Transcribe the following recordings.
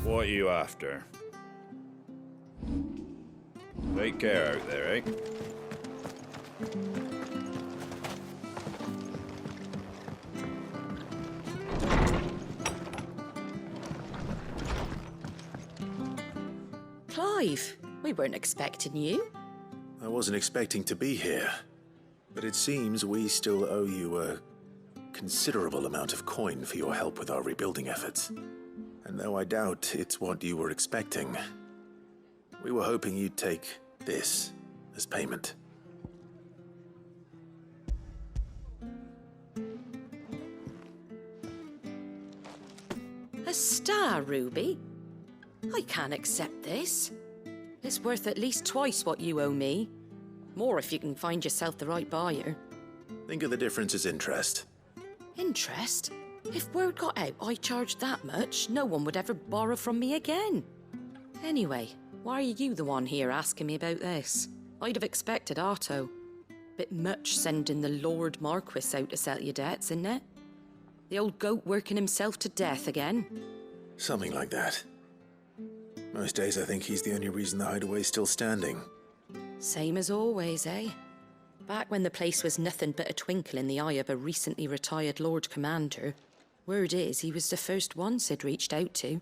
What are you after? Take care out there, eh? Clive, we weren't expecting you. I wasn't expecting to be here, but it seems we still owe you a considerable amount of coin for your help with our rebuilding efforts. And though I doubt it's what you were expecting, we were hoping you'd take this as payment. A star ruby? I can't accept this. It's worth at least twice what you owe me. More if you can find yourself the right buyer. Think of the difference as interest. Interest? If word got out I charged that much, no one would ever borrow from me again. Anyway, why are you the one here asking me about this? I'd have expected Otto. Bit much sending the Lord Marquis out to settle your debts, isn't it? The old goat working himself to death again? Something like that. Most days I think he's the only reason the hideaway's still standing. Same as always, eh? Back when the place was nothing but a twinkle in the eye of a recently retired Lord Commander, word is he was the first one Sid reached out to.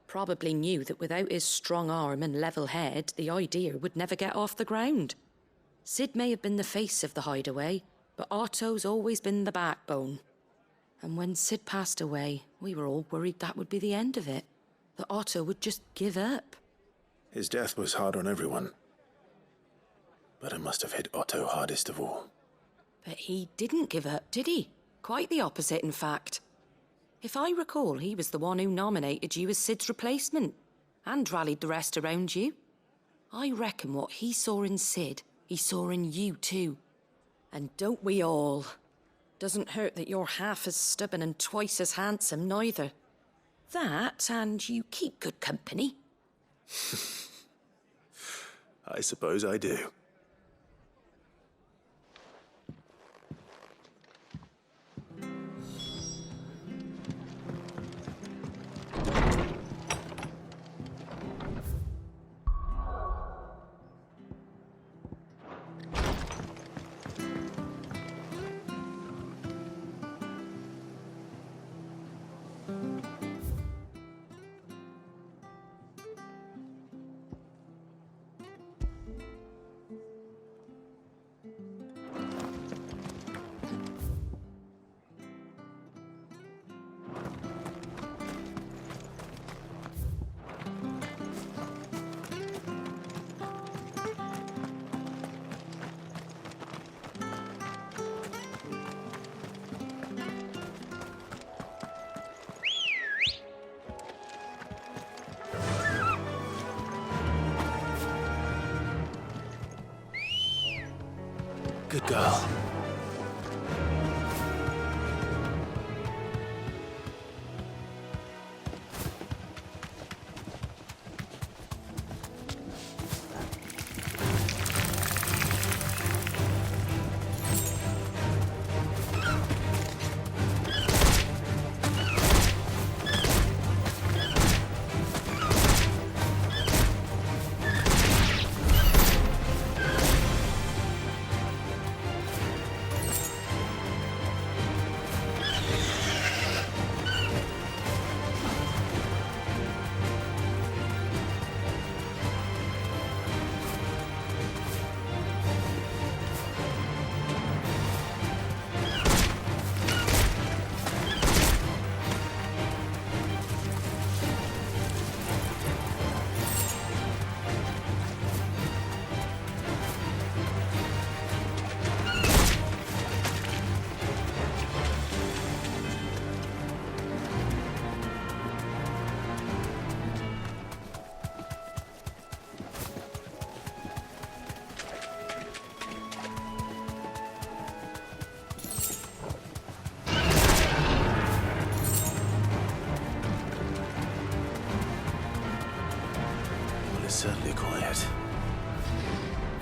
Probably knew that without his strong arm and level head, the idea would never get off the ground. Sid may have been the face of the hideaway, but Otto's always been the backbone. And when Sid passed away, we were all worried that would be the end of it. That Otto would just give up. His death was hard on everyone. But it must have hit Otto hardest of all. But he didn't give up, did he? Quite the opposite, in fact. If I recall, he was the one who nominated you as Sid's replacement, and rallied the rest around you. I reckon what he saw in Sid, he saw in you too. And don't we all? Doesn't hurt that you're half as stubborn and twice as handsome, neither. That, and you keep good company. I suppose I do. Good girl. Certainly quiet.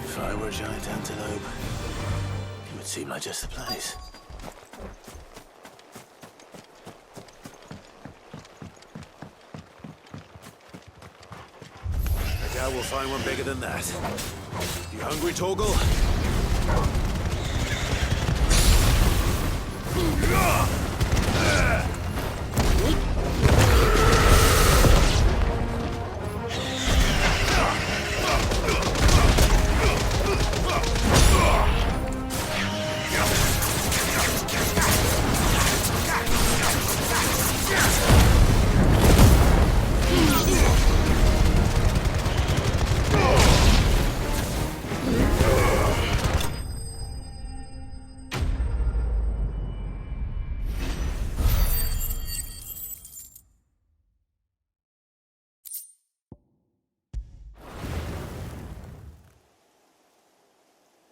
If I were a giant antelope, it would seem like just the place. doubt we'll find one bigger than that. You hungry, Torgal?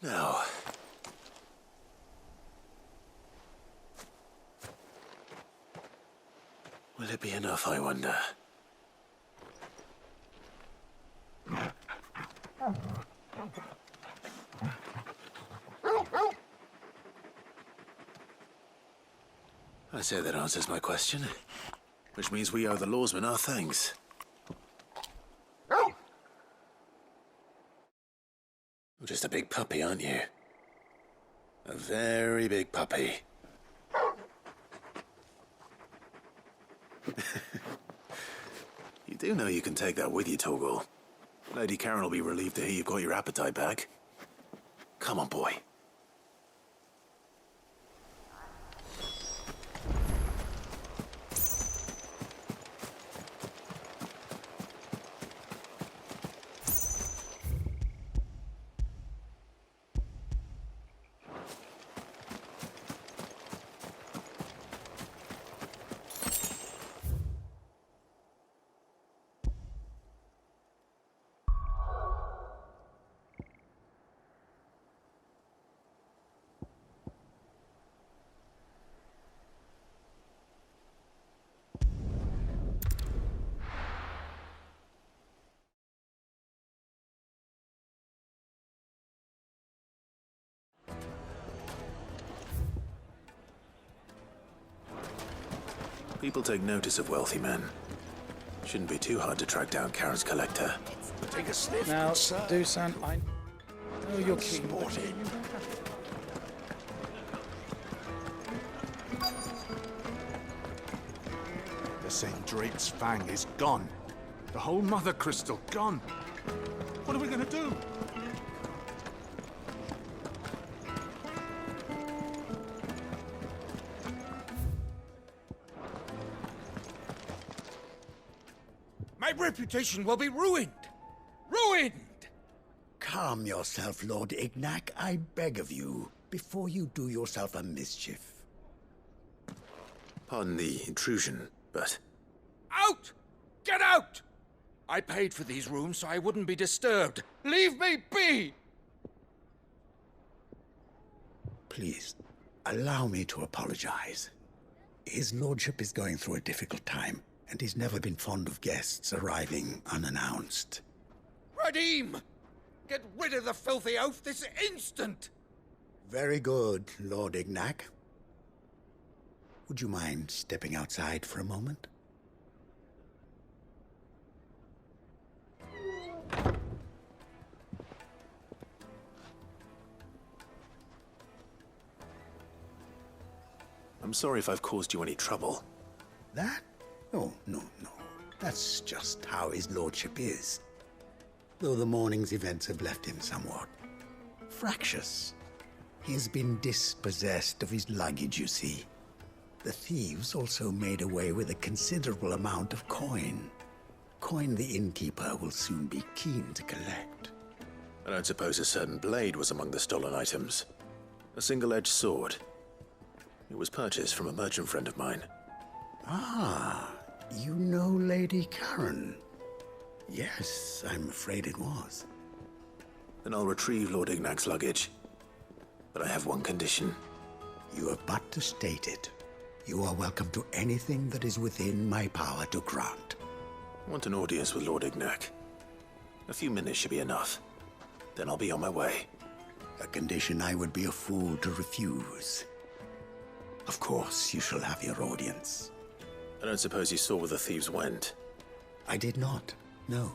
Now, will it be enough, I wonder? I say that answers my question, which means we owe the lawsmen our thanks. You're just a big puppy, aren't you? A very big puppy. You do know you can take that with you, Torgal. Lady Karen will be relieved to hear you've got your appetite back. Come on, boy. People take notice of wealthy men. Shouldn't be too hard to track down Karen's collector. Take a sniff, Now, good sir. Dusan, I know you're keen, but Sporty. They're saying Drake's Fang is gone. The whole Mother Crystal gone. What are we gonna do? My reputation will be ruined! Ruined! Calm yourself, Lord Ignac, I beg of you, before you do yourself a mischief. Pardon the intrusion, but Out! Get out! I paid for these rooms so I wouldn't be disturbed. Leave me be! Please, allow me to apologize. His lordship is going through a difficult time, and he's never been fond of guests arriving unannounced. Radim! Get rid of the filthy oaf this instant! Very good, Lord Ignac. Would you mind stepping outside for a moment? I'm sorry if I've caused you any trouble. That? Oh, no. That's just how his lordship is. Though the morning's events have left him somewhat fractious. He has been dispossessed of his luggage, you see. The thieves also made away with a considerable amount of coin. Coin the innkeeper will soon be keen to collect. I don't suppose a certain blade was among the stolen items. A single-edged sword. It was purchased from a merchant friend of mine. Ah, you know Lady Karen? Yes, I'm afraid it was. Then I'll retrieve Lord Ignac's luggage. But I have one condition. You have but to state it. You are welcome to anything that is within my power to grant. I want an audience with Lord Ignac. A few minutes should be enough. Then I'll be on my way. A condition I would be a fool to refuse. Of course, you shall have your audience. I don't suppose you saw where the thieves went. I did not, no.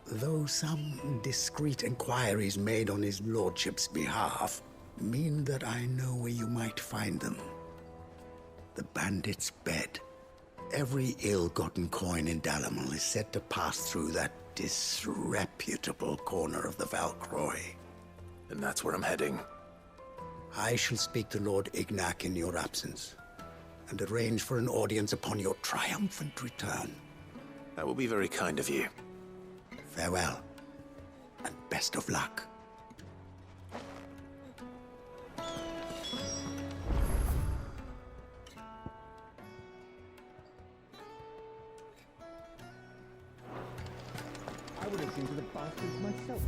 though some discreet inquiries made on his lordship's behalf mean that I know where you might find them. The bandit's bed. Every ill-gotten coin in Dalamel is said to pass through that disreputable corner of the Valcroy. And that's where I'm heading. I shall speak to Lord Ignac in your absence, and arrange for an audience upon your triumphant return. That will be very kind of you. Farewell, and best of luck. I would have seen to the bastards myself.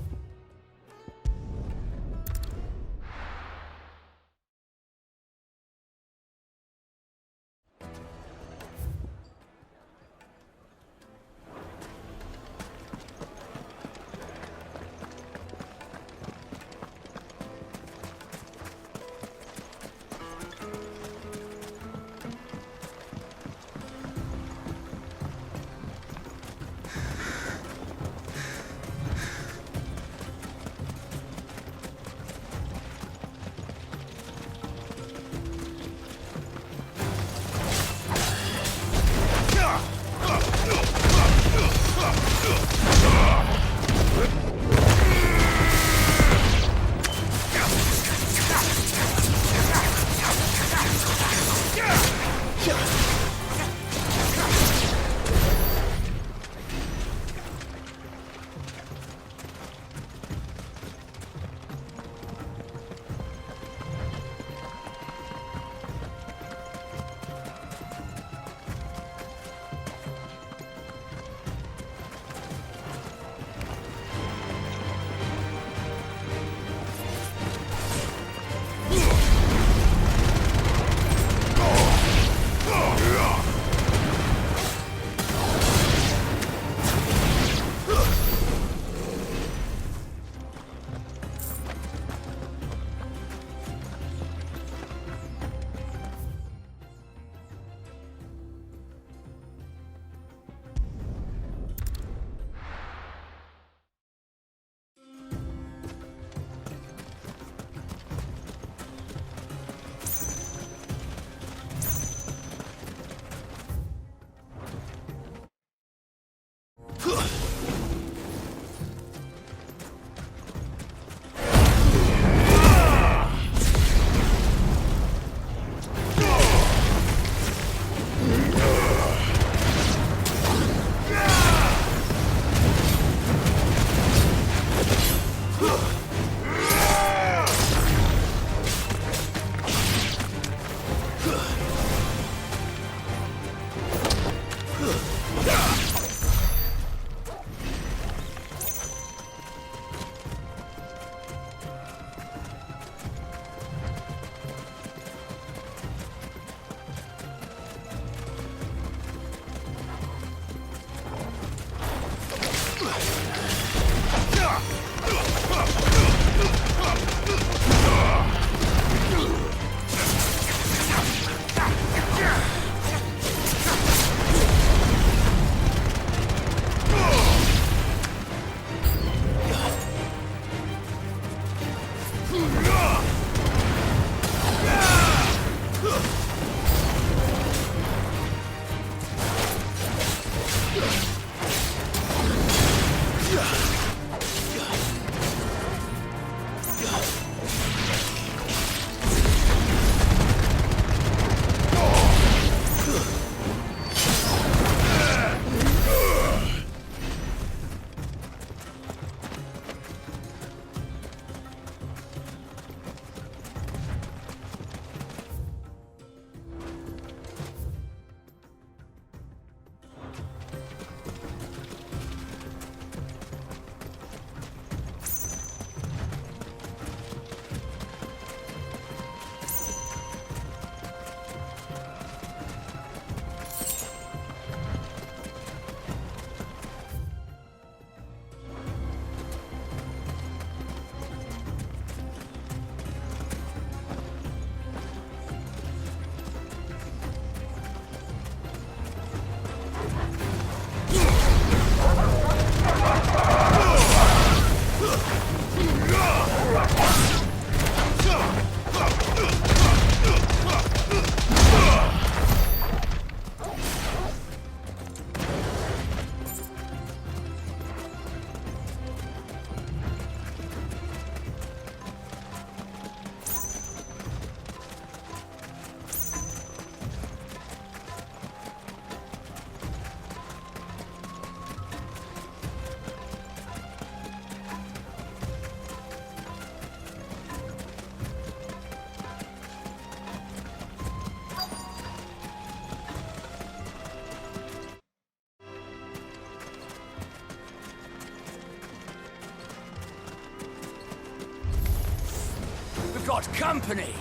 got company!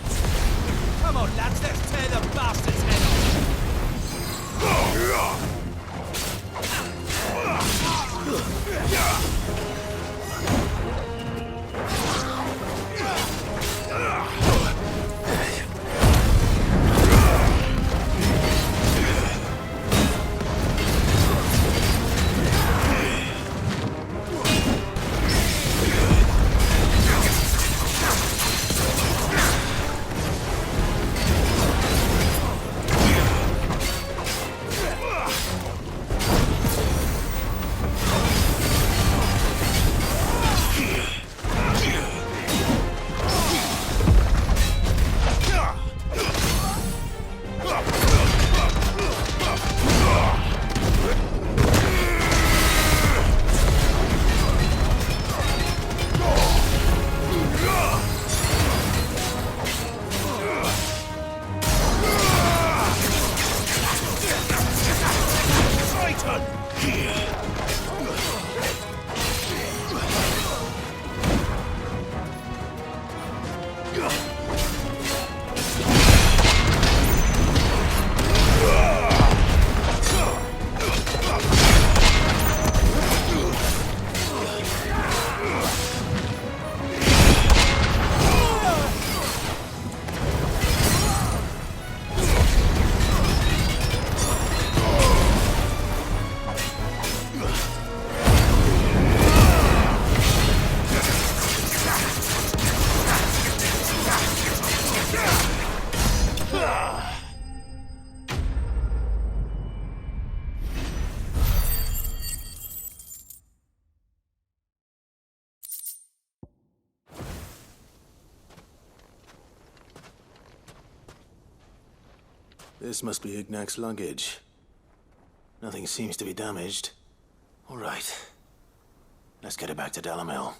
Come on, lads, let's tear the bastard's head This must be Ignac's luggage. Nothing seems to be damaged. All right. Let's get it back to Dalamel.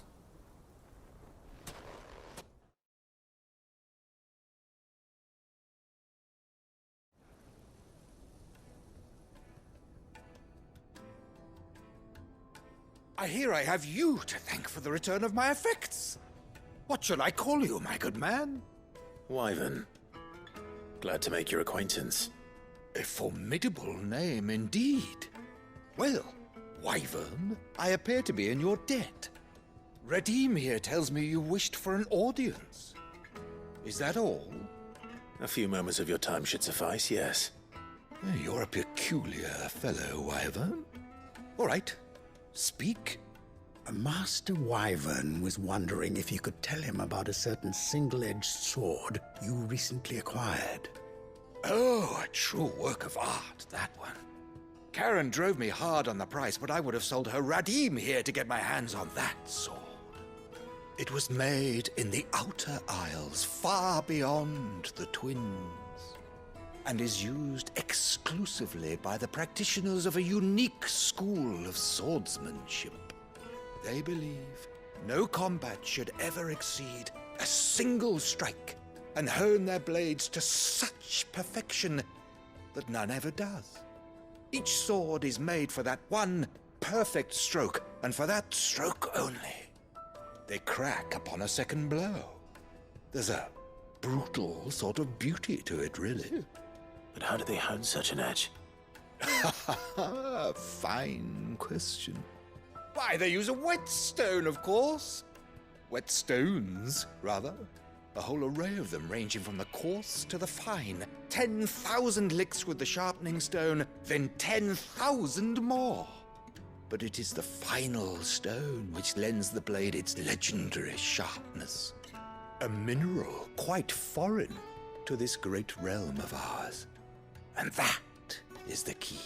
I hear I have you to thank for the return of my effects. What shall I call you, my good man? Wyvern. Glad to make your acquaintance. A formidable name indeed. Well, Wyvern, I appear to be in your debt. Redeem here tells me you wished for an audience. Is that all? A few moments of your time should suffice, yes. You're a peculiar fellow, Wyvern. All right, speak. Master Wyvern was wondering if you could tell him about a certain single-edged sword you recently acquired. Oh, a true work of art, that one. Karen drove me hard on the price, but I would have sold her Radim here to get my hands on that sword. It was made in the Outer Isles, far beyond the Twins, and is used exclusively by the practitioners of a unique school of swordsmanship. They believe no combat should ever exceed a single strike and hone their blades to such perfection that none ever does. Each sword is made for that one perfect stroke, and for that stroke only. They crack upon a second blow. There's a brutal sort of beauty to it, really. But how do they hone such an edge? Fine question. Why, they use a whetstone, of course. Whetstones, rather. A whole array of them, ranging from the coarse to the fine. 10,000 licks with the sharpening stone, then 10,000 more. But it is the final stone which lends the blade its legendary sharpness. A mineral quite foreign to this great realm of ours. And that is the key.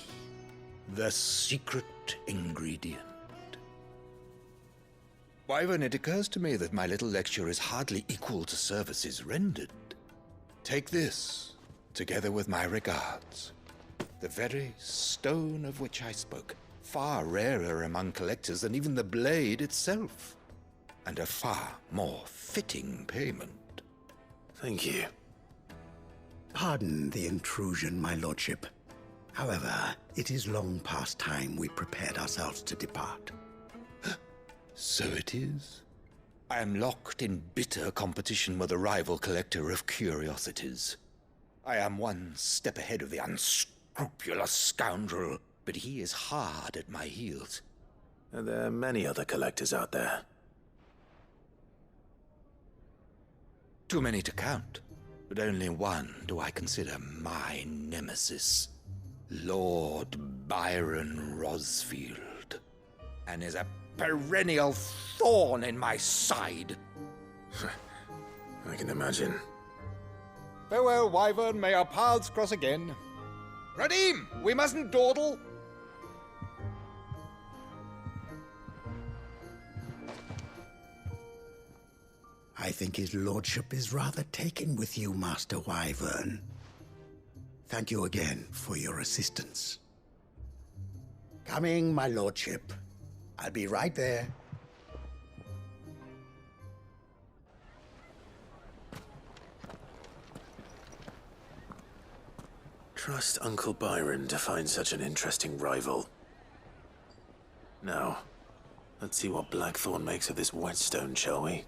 The secret ingredient. Wyvern, it occurs to me that my little lecture is hardly equal to services rendered. Take this, together with my regards. The very stone of which I spoke, far rarer among collectors than even the blade itself, and a far more fitting payment. Thank you. Pardon the intrusion, my lordship. However, it is long past time we prepared ourselves to depart. So it is. I am locked in bitter competition with a rival collector of curiosities. I am one step ahead of the unscrupulous scoundrel, but he is hard at my heels. And there are many other collectors out there. Too many to count, but only one do I consider my nemesis. Lord Byron Rosfield, and is a perennial thorn in my side. I can imagine. Farewell, Wyvern. May our paths cross again. Radim, we mustn't dawdle. I think his lordship is rather taken with you, Master Wyvern. Thank you again for your assistance. Coming, my lordship. I'll be right there. Trust Uncle Byron to find such an interesting rival. Now, let's see what Blackthorn makes of this whetstone, shall we?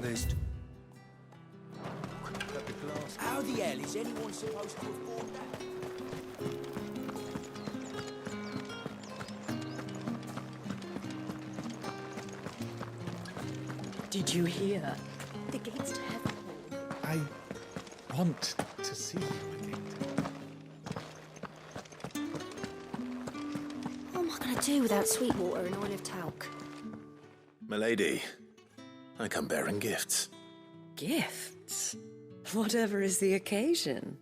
There's... How the hell is anyone supposed to afford that? Did you hear? The gates to heaven. I want to see you again. What am I going to do without sweet water and oil of talc? Milady, I come bearing gifts. Gifts? Whatever is the occasion.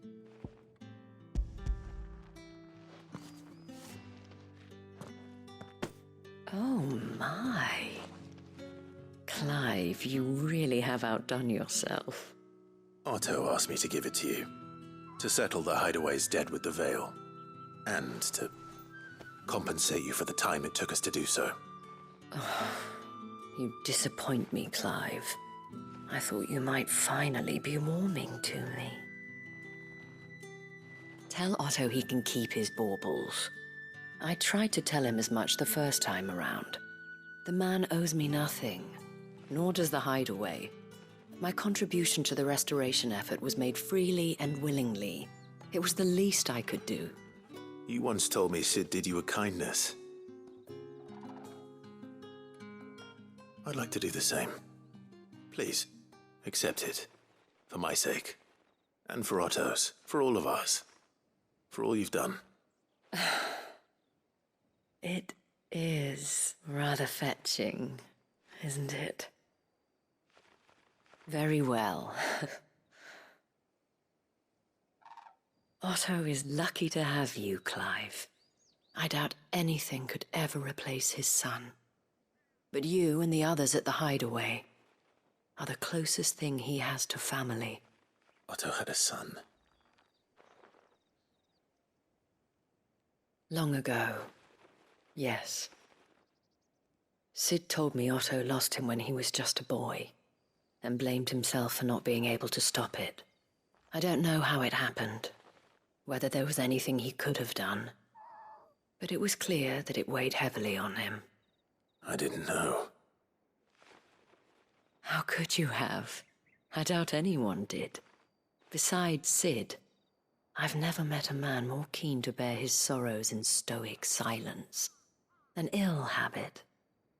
Oh my. Clive, you really have outdone yourself. Otto asked me to give it to you. To settle the Hideaway's debt with the Veil. And to compensate you for the time it took us to do so. You disappoint me, Clive. I thought you might finally be warming to me. Tell Otto he can keep his baubles. I tried to tell him as much the first time around. The man owes me nothing, nor does the hideaway. My contribution to the restoration effort was made freely and willingly. It was the least I could do. You once told me Sid did you a kindness. I'd like to do the same. Please, accept it. For my sake. And for Otto's. For all of us. For all you've done. It is rather fetching, isn't it? Very well. Otto is lucky to have you, Clive. I doubt anything could ever replace his son. But you and the others at the hideaway are the closest thing he has to family. Otto had a son. Long ago, yes. Sid told me Otto lost him when he was just a boy, and blamed himself for not being able to stop it. I don't know how it happened, whether there was anything he could have done, but it was clear that it weighed heavily on him. I didn't know. How could you have? I doubt anyone did. Besides Sid, I've never met a man more keen to bear his sorrows in stoic silence. An ill habit,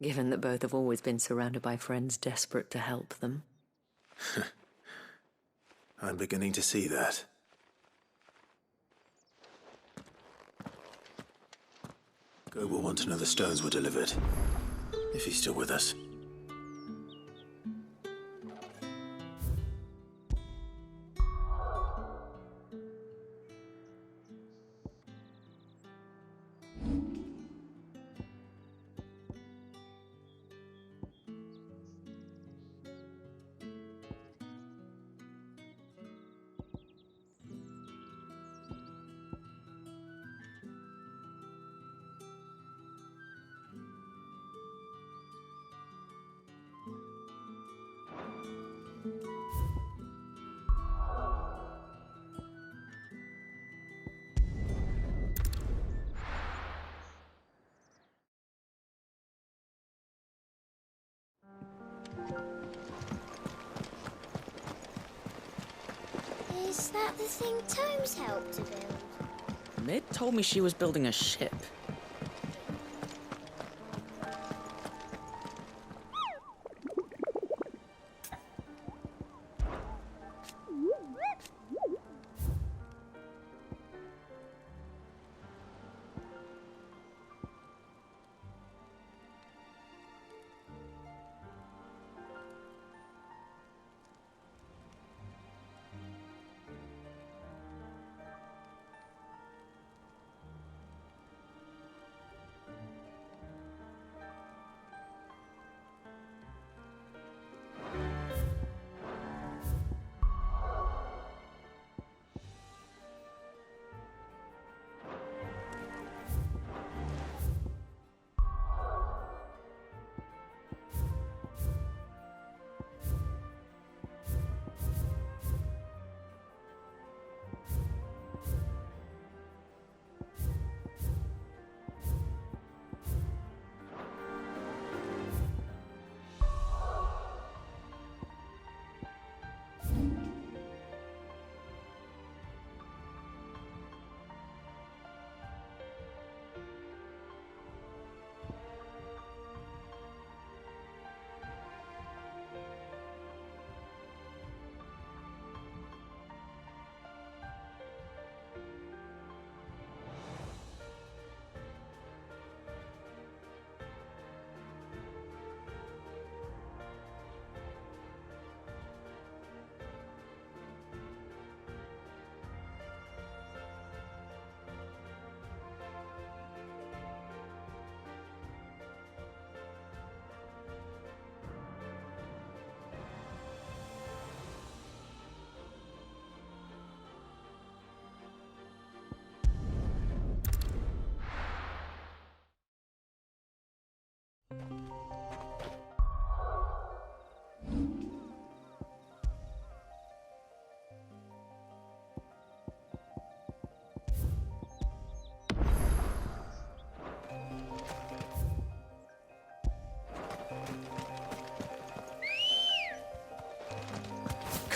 given that both have always been surrounded by friends desperate to help them. I'm beginning to see that. Gob will want to know the stones were delivered. If he's still with us. Is that the thing Tomes helped to build? Mid told me she was building a ship.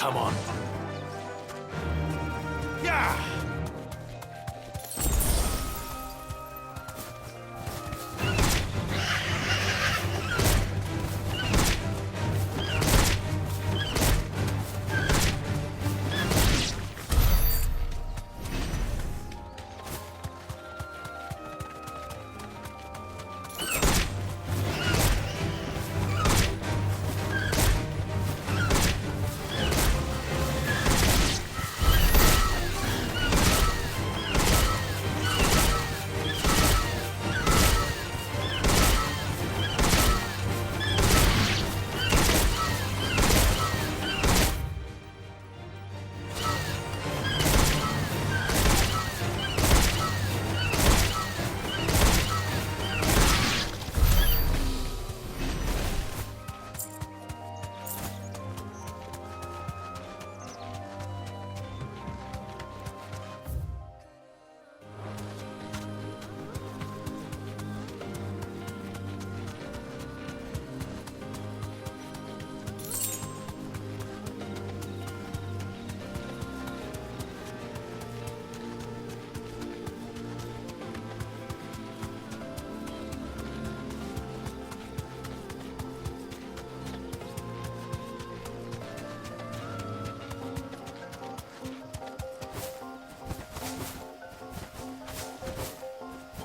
Come on. Yeah!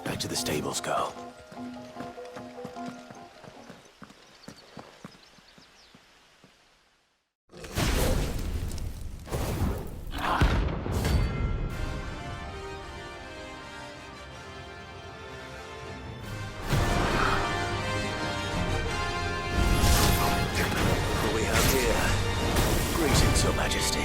Back to the stables, girl. What we have here? Greetings, Your Majesty.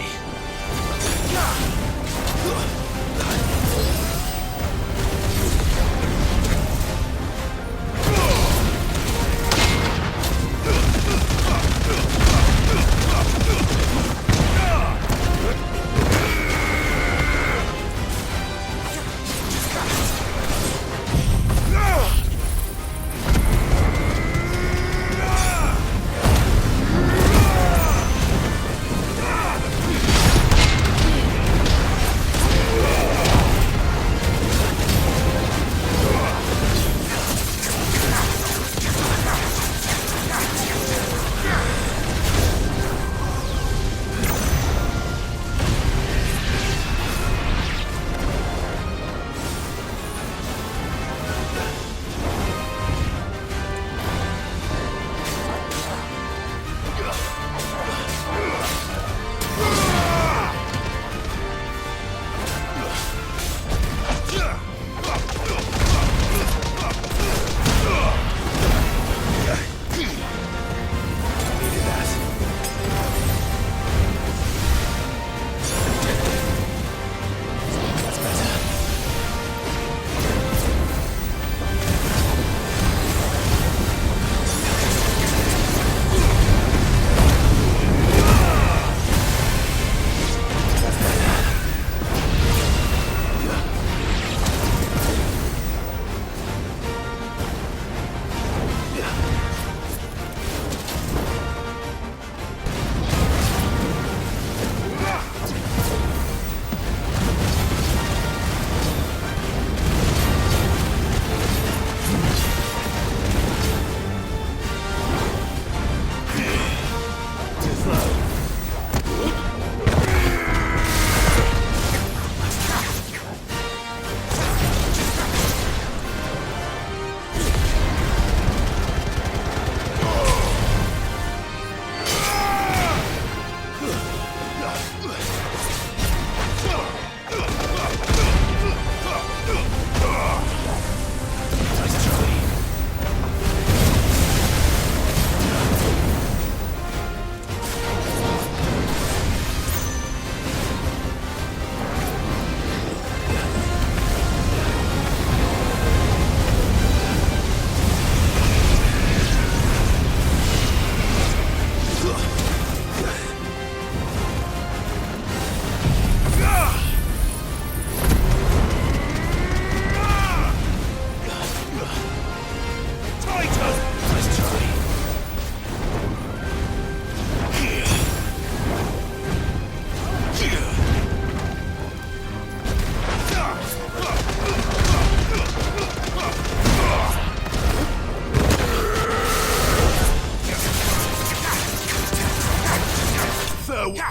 No!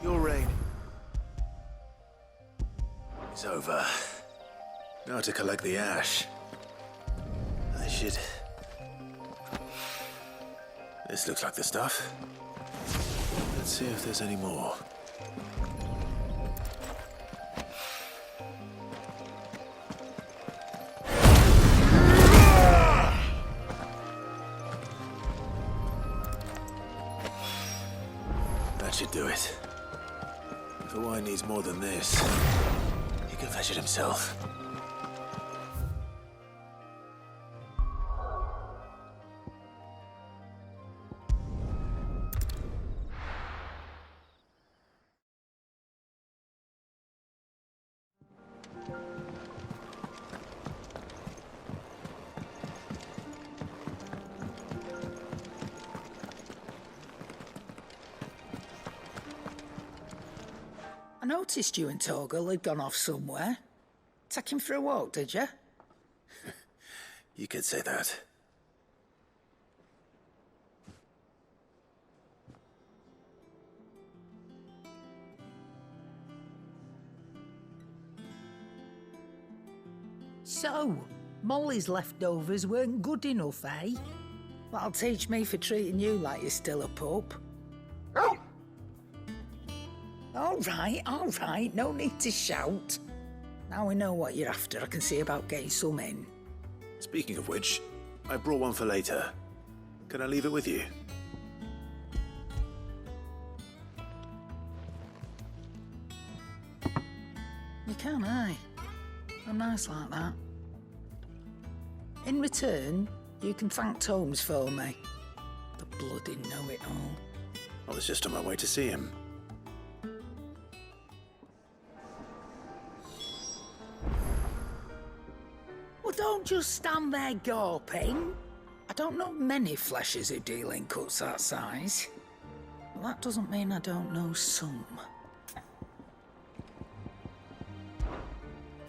Your reign is over. Now to collect the ash. I should... This looks like the stuff. Let's see if there's any more. That should do it. If the wine needs more than this, he can fetch it himself. I noticed you and Torgal had gone off somewhere. Take him for a walk, did you? You could say that. So, Molly's leftovers weren't good enough, eh? That'll teach me for treating you like you're still a pup. All right, no need to shout. Now we know what you're after, I can see about getting some in. Speaking of which, I brought one for later. Can I leave it with you? You can, aye. I'm nice like that. In return, you can thank Tomes for me. The bloody know-it-all. I was just on my way to see him. Well, don't just stand there gawping. I don't know many fleshers who deal in cuts that size. But that doesn't mean I don't know some.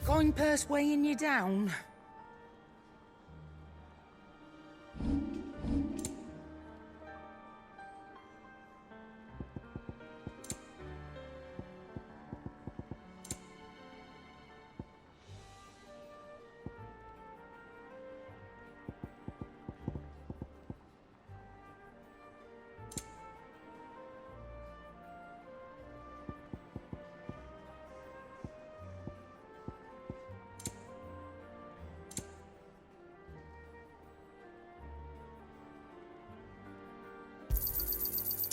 Coin purse weighing you down?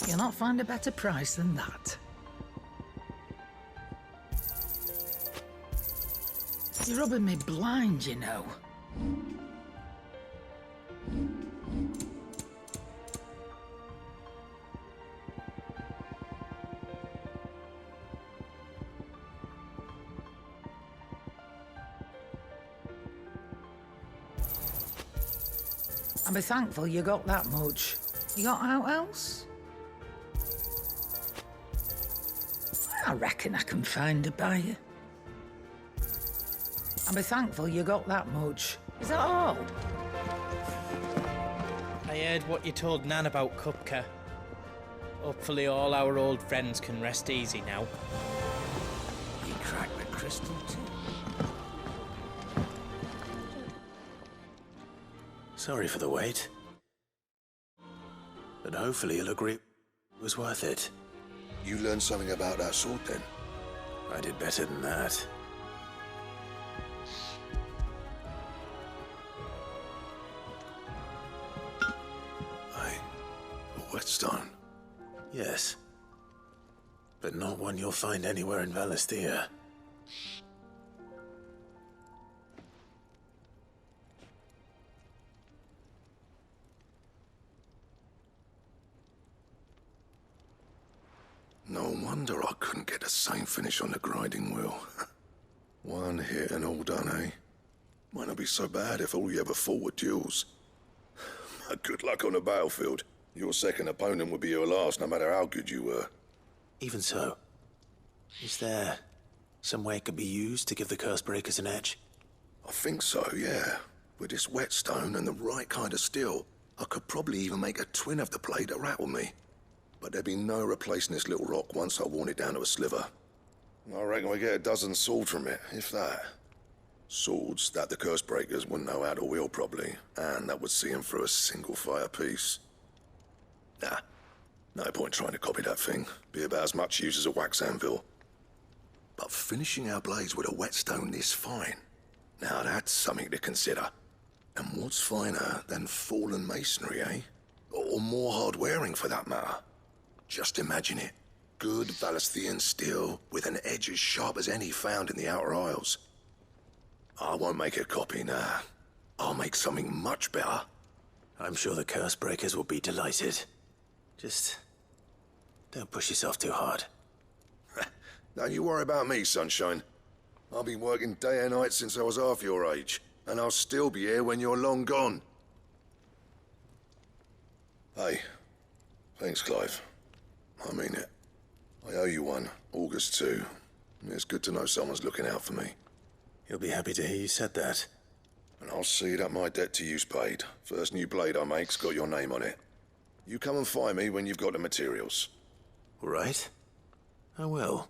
You'll not find a better price than that. You're rubbing me blind, you know. I'll be thankful you got that much. You got out else? I reckon I can find a buyer. I'll be thankful you got that much. Is that all? I heard what you told Nan about Kupka. Hopefully all our old friends can rest easy now. He cracked the crystal too. Sorry for the wait. But hopefully you'll agree it was worth it. You learned something about that sword, then? I did better than that. A whetstone? Yes. But not one you'll find anywhere in Valestia. No wonder I couldn't get the same finish on the grinding wheel. One hit and all done, eh? Might not be so bad if all you ever fought were duels. Good luck on the battlefield. Your second opponent would be your last, no matter how good you were. Even so, is there some way it could be used to give the curse breakers an edge? I think so, yeah. With this whetstone and the right kind of steel, I could probably even make a twin of the blade that rattled me. But there'd be no replacing this little rock once I worn it down to a sliver. I reckon we get a dozen swords from it, if that. Swords that the curse breakers wouldn't know how to wield properly, and that would see them through a single fire piece. Nah, no point trying to copy that thing. Be about as much use as a wax anvil. But finishing our blades with a whetstone this fine, now that's something to consider. And what's finer than fallen masonry, eh? Or more hard-wearing, for that matter. Just imagine it. Good Valesthian steel with an edge as sharp as any found in the Outer Isles. I won't make a copy, nah. I'll make something much better. I'm sure the curse breakers will be delighted. Just don't push yourself too hard. Don't you worry about me, sunshine. I've been working day and night since I was half your age, and I'll still be here when you're long gone. Hey, thanks, Clive. I mean it. I owe you one, August too. It's good to know someone's looking out for me. He'll be happy to hear you said that. And I'll see that my debt to you's paid. First new blade I make's got your name on it. You come and find me when you've got the materials. All right. I will.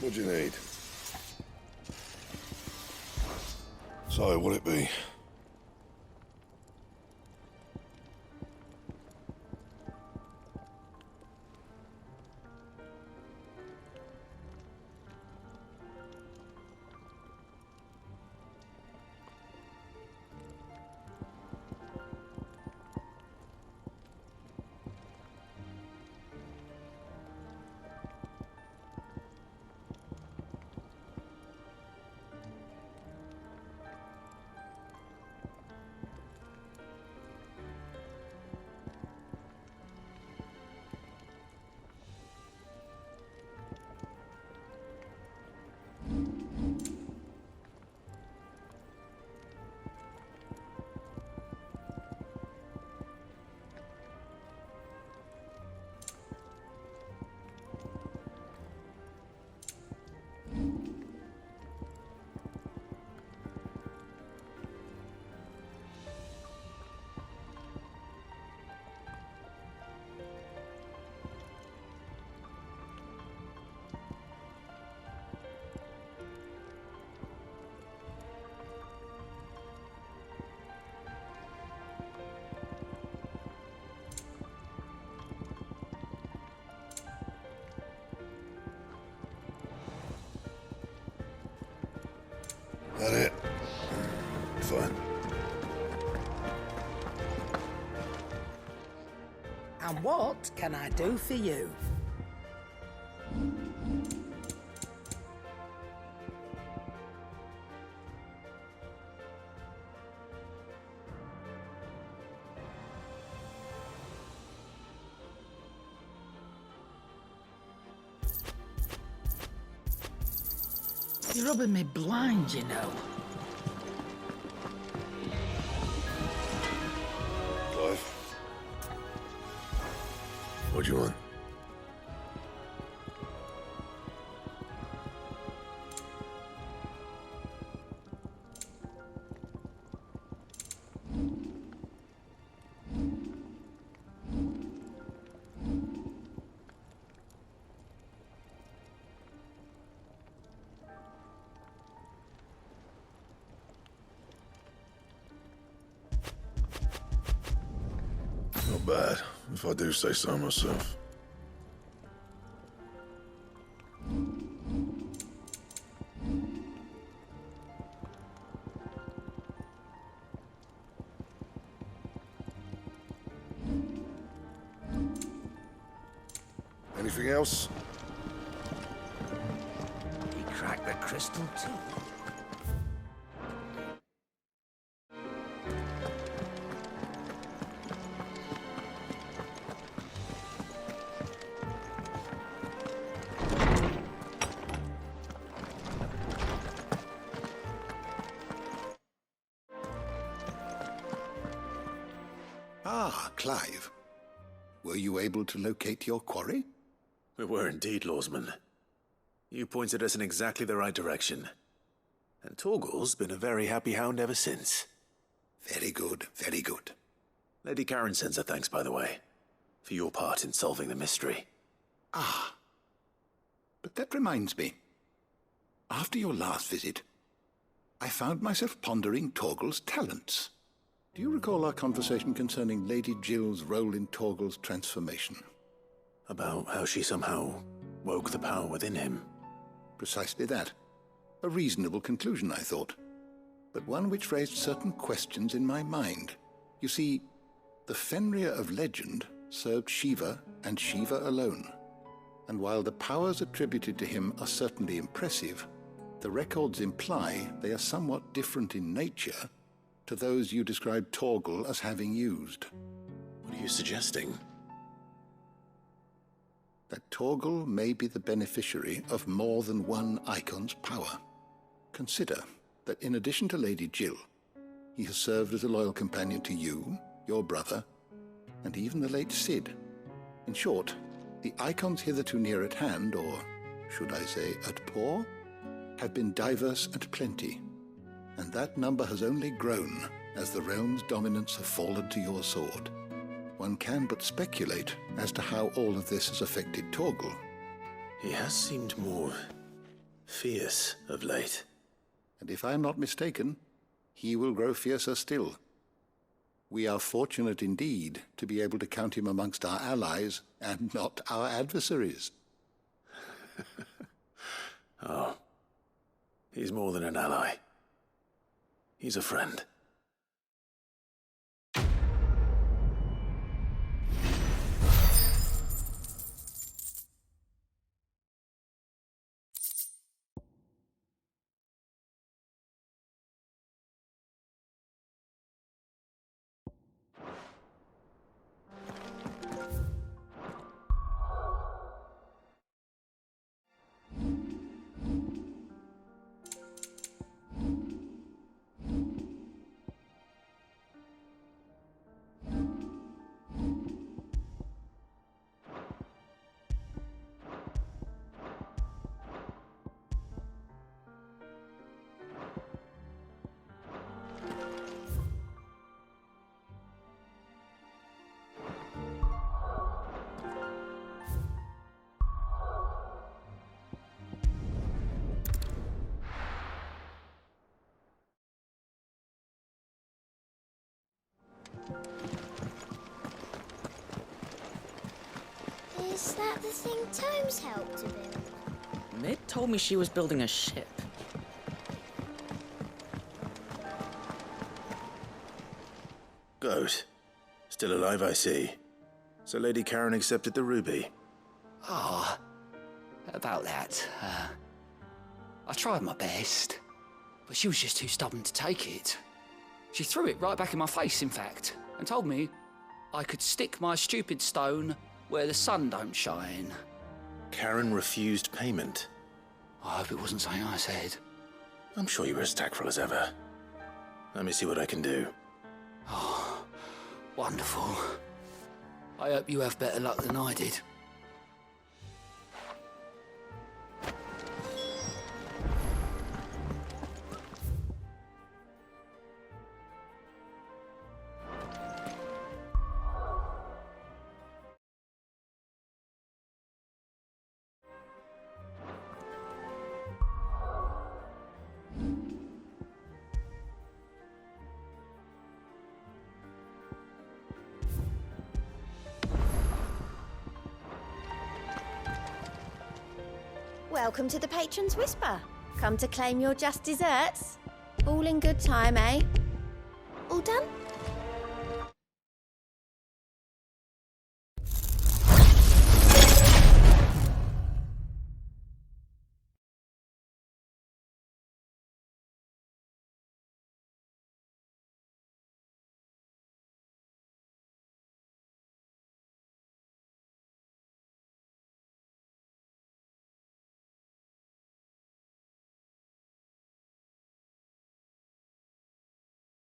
What do you need? So, what'll it be? That it? Fine. And what can I do for you? You're rubbing me blind, you know. Clive? What do you want? Not bad, if I do say so myself. Anything else? He cracked the crystal too. Ah, Clive. Were you able to locate your quarry? We were indeed, Lawsman. You pointed us in exactly the right direction. And Torgal's been a very happy hound ever since. Very good, very good. Lady Karen sends her thanks, by the way, for your part in solving the mystery. Ah. But that reminds me. After your last visit, I found myself pondering Torgal's talents. Do you recall our conversation concerning Lady Jill's role in Torgal's transformation? About how she somehow woke the power within him. Precisely that. A reasonable conclusion, I thought. But one which raised certain questions in my mind. You see, the Fenrir of legend served Shiva and Shiva alone. And while the powers attributed to him are certainly impressive, the records imply they are somewhat different in nature to those you described Torgal as having used. What are you suggesting? That Torgal may be the beneficiary of more than one icon's power. Consider that in addition to Lady Jill, he has served as a loyal companion to you, your brother, and even the late Cid. In short, the icons hitherto near at hand, or should I say at paw, have been diverse and plenty, and that number has only grown as the realm's dominance have fallen to your sword. One can but speculate as to how all of this has affected Torgal. He has seemed more fierce of late. And if I am not mistaken, he will grow fiercer still. We are fortunate indeed to be able to count him amongst our allies and not our adversaries. Oh, he's more than an ally. He's a friend. Is that the thing Tomes helped to build? Mid told me she was building a ship. Goat. Still alive, I see. So Lady Karen accepted the ruby. Ah, about that. I tried my best, but she was just too stubborn to take it. She threw it right back in my face, in fact, and told me I could stick my stupid stone where the sun don't shine. Karen refused payment. I hope it wasn't something I said. I'm sure you were as tactful as ever. Let me see what I can do. Oh, wonderful. I hope you have better luck than I did. Welcome to the Patron's Whisper. Come to claim your just desserts. All in good time, eh? All done?